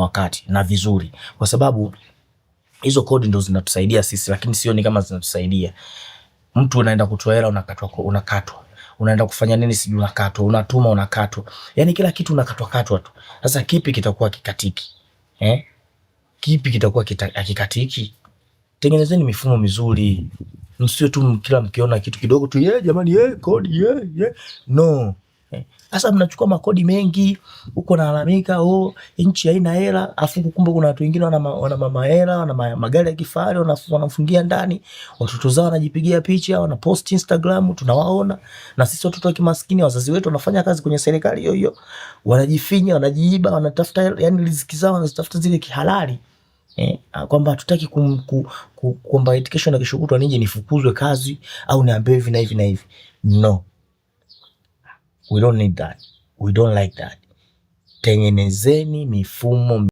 kwa wakati na vizuri, kwa sababu hizo kodi ndo zinatusaidia sisi, lakini sioni kama zinatusaidia. Mtu unaenda kutoa hela unakatwa, unaenda kufanya nini sijui unakatwa, unatuma unakatwa, yani kila kitu unakatwa tu. Sasa kipi kitakuwa kikatiki Kipi kitakuwa kikatiki? Tengenezeni mifumo mizuri, msio tu kila mkiona kitu kidogo tu jamani kodi no. Sasa mnachukua makodi mengi huko, nalalamika nchi haina hela, afu kumbe kuna watu wengine wana mama hela, wana magari ya kifahari, wanafungia ndani, watoto zao wanajipigia picha, wana post Instagram, tunawaona. Na sisi watoto wa kimaskini, wazazi wetu wanafanya kazi kwenye serikali hiyo hiyo, wanajifinya, wanajiiba, wanatafuta yani riziki zao wanazitafuta zile kihalali. Kwamba hatutaki kwamba education na kesho kutwa nije nifukuzwe kazi au niambiwe hivi na hivi na hivi. No, we don't need that, we don't like that. Tengenezeni mifumo